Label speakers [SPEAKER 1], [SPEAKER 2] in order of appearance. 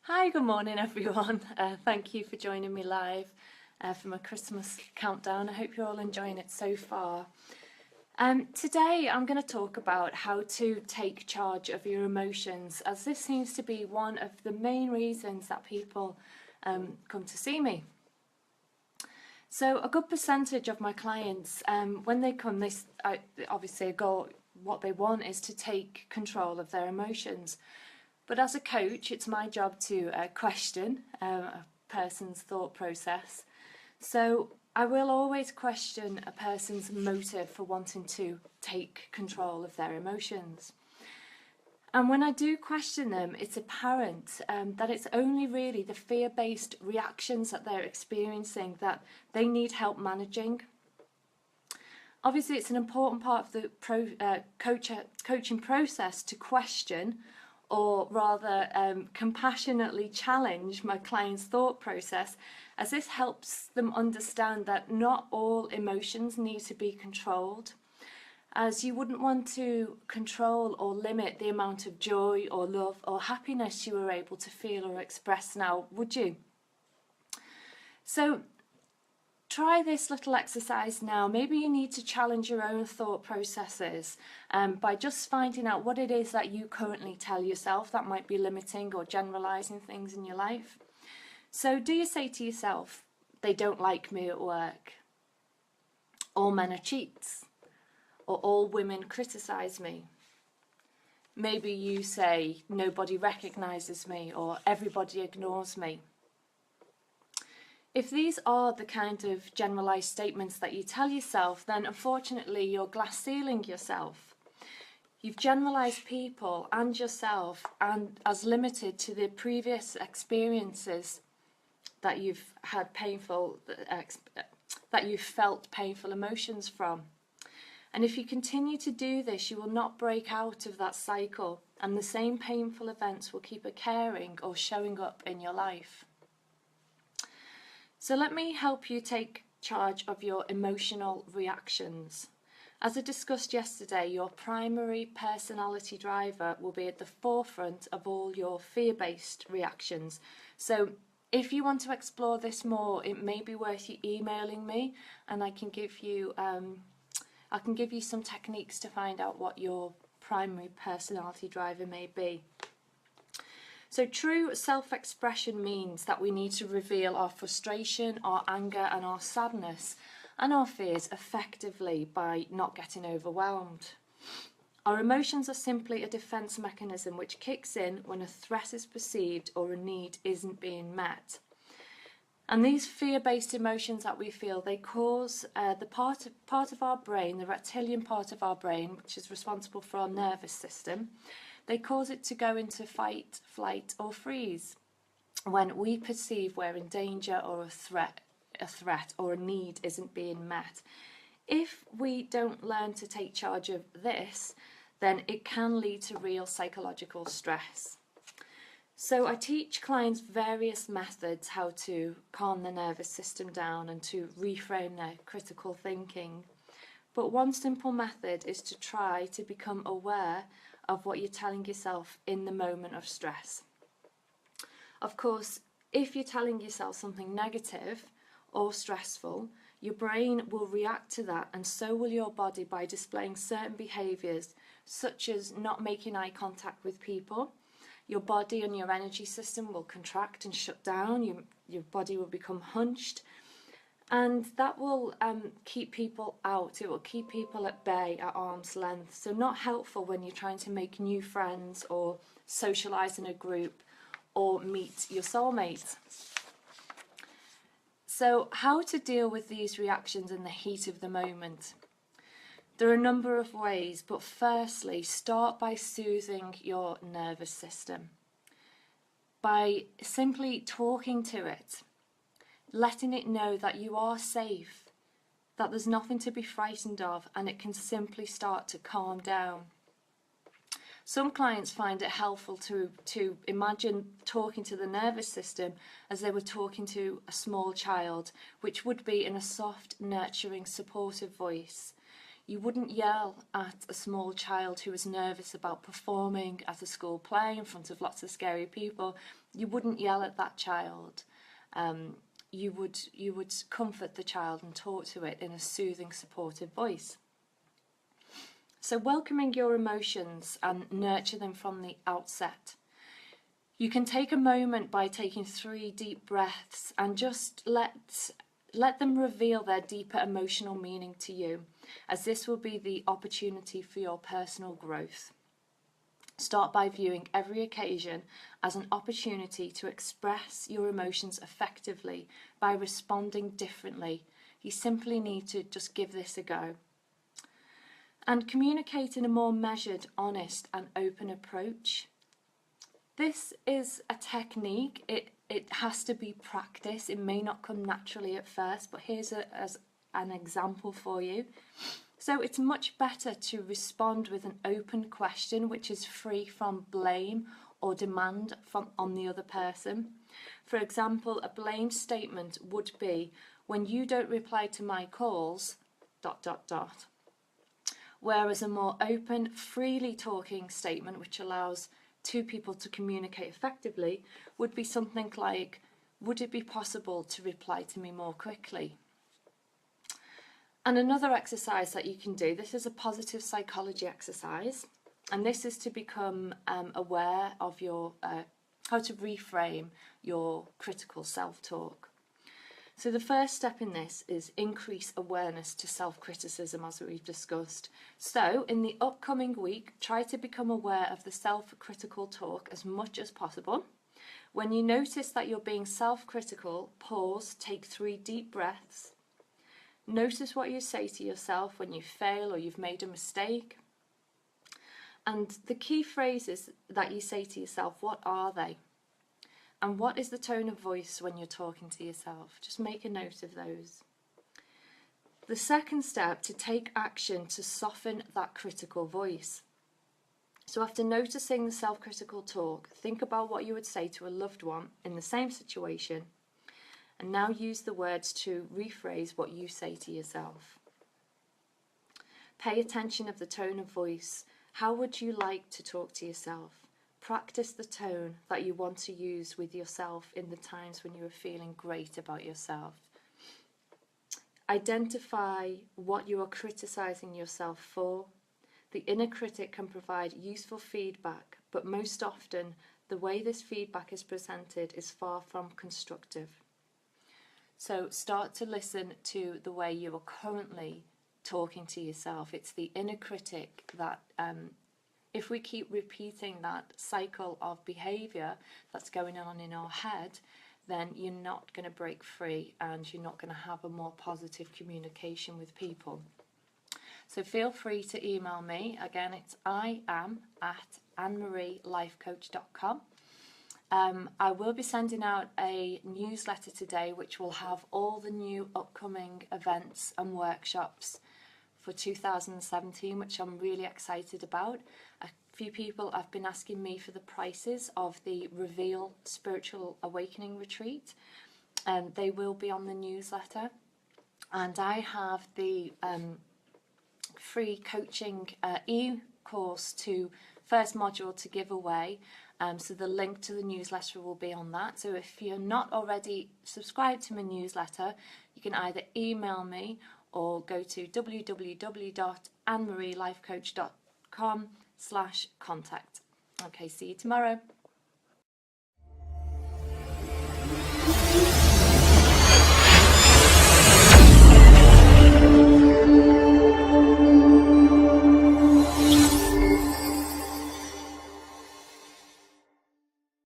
[SPEAKER 1] Hi, good morning everyone. Thank you for joining me live for my Christmas countdown. I hope you're all enjoying it so far. Today I'm going to talk about how to take charge of your emotions, as this seems to be one of the main reasons that people come to see me. So a good percentage of my clients, when they come, obviously what they want is to take control of their emotions. But as a coach, it's my job to question a person's thought process. So I will always question a person's motive for wanting to take control of their emotions. And when I do question them, it's apparent that it's only really the fear-based reactions that they're experiencing that they need help managing. Obviously, it's an important part of the coaching process to question, or rather compassionately challenge my client's thought process, as this helps them understand that not all emotions need to be controlled, as you wouldn't want to control or limit the amount of joy or love or happiness you are able to feel or express now, would you? So try this little exercise now. Maybe you need to challenge your own thought processes by just finding out what it is that you currently tell yourself that might be limiting or generalizing things in your life. So do you say to yourself, they don't like me at work? All men are cheats? Or all women criticize me? Maybe you say, nobody recognizes me, or everybody ignores me. If these are the kind of generalised statements that you tell yourself, then unfortunately you're glass ceiling yourself. You've generalised people and yourself and as limited to the previous experiences that you've had that you've felt painful emotions from. And if you continue to do this, you will not break out of that cycle, and the same painful events will keep occurring or showing up in your life. So let me help you take charge of your emotional reactions. As I discussed yesterday, your primary personality driver will be at the forefront of all your fear-based reactions. So if you want to explore this more, it may be worth you emailing me, and I can give you some techniques to find out what your primary personality driver may be. So true self-expression means that we need to reveal our frustration, our anger and our sadness and our fears effectively by not getting overwhelmed. Our emotions are simply a defence mechanism which kicks in when a threat is perceived or a need isn't being met. And these fear-based emotions that we feel, they cause the part of our brain, the reptilian part of our brain, which is responsible for our nervous system, they cause it to go into fight, flight or freeze when we perceive we're in danger or a threat or a need isn't being met. If we don't learn to take charge of this, then it can lead to real psychological stress. So I teach clients various methods how to calm the nervous system down and to reframe their critical thinking. But one simple method is to try to become aware of what you're telling yourself in the moment of stress. Of course, if you're telling yourself something negative or stressful, your brain will react to that, and so will your body by displaying certain behaviours such as not making eye contact with people. Your body and your energy system will contract and shut down, your body will become hunched, and that will keep people out. It will keep people at bay, at arm's length. So not helpful when you're trying to make new friends or socialise in a group or meet your soulmate. So how to deal with these reactions in the heat of the moment? There are a number of ways, but firstly, start by soothing your nervous system. By simply talking to it, letting it know that you are safe, that there's nothing to be frightened of, and it can simply start to calm down. Some clients find it helpful to imagine talking to the nervous system as they were talking to a small child, which would be in a soft, nurturing, supportive voice. You wouldn't yell at a small child who was nervous about performing at a school play in front of lots of scary people. You wouldn't yell at that child. You would comfort the child and talk to it in a soothing, supportive voice. So welcoming your emotions and nurture them from the outset. You can take a moment by taking 3 deep breaths and just let them reveal their deeper emotional meaning to you, as this will be the opportunity for your personal growth. Start by viewing every occasion as an opportunity to express your emotions effectively by responding differently. You simply need to just give this a go. And communicate in a more measured, honest and open approach. This is a technique. It has to be practice. It may not come naturally at first, but here's as an example for you. So it's much better to respond with an open question which is free from blame or demand on the other person. For example, a blame statement would be, when you don't reply to my calls, ... Whereas a more open, freely talking statement, which allows 2 people to communicate effectively, would be something like, would it be possible to reply to me more quickly? And another exercise that you can do, this is a positive psychology exercise, and this is to become aware of your, how to reframe your critical self-talk. So the first step in this is increase awareness to self-criticism, as we've discussed. So in the upcoming week, try to become aware of the self-critical talk as much as possible. When you notice that you're being self-critical, pause, take 3 deep breaths. Notice what you say to yourself when you fail or you've made a mistake. And the key phrases that you say to yourself, what are they? And what is the tone of voice when you're talking to yourself? Just make a note of those. The second step, to take action to soften that critical voice. So after noticing the self-critical talk, think about what you would say to a loved one in the same situation, and now use the words to rephrase what you say to yourself. Pay attention of the tone of voice. How would you like to talk to yourself? Practice the tone that you want to use with yourself in the times when you are feeling great about yourself. Identify what you are criticizing yourself for. The inner critic can provide useful feedback, but most often the way this feedback is presented is far from constructive. So start to listen to the way you are currently talking to yourself. It's the inner critic that if we keep repeating that cycle of behaviour that's going on in our head, then you're not going to break free and you're not going to have a more positive communication with people. So feel free to email me. Again, it's iam@annemarielifecoach.com. I will be sending out a newsletter today which will have all the new upcoming events and workshops for 2017, which I'm really excited about. A few people have been asking me for the prices of the Reveal Spiritual Awakening Retreat, and they will be on the newsletter. And I have the free coaching e-course to first module to give away. So the link to the newsletter will be on that. So if you're not already subscribed to my newsletter, you can either email me or go to www.annemarielifecoach.com/contact. Okay, see you tomorrow.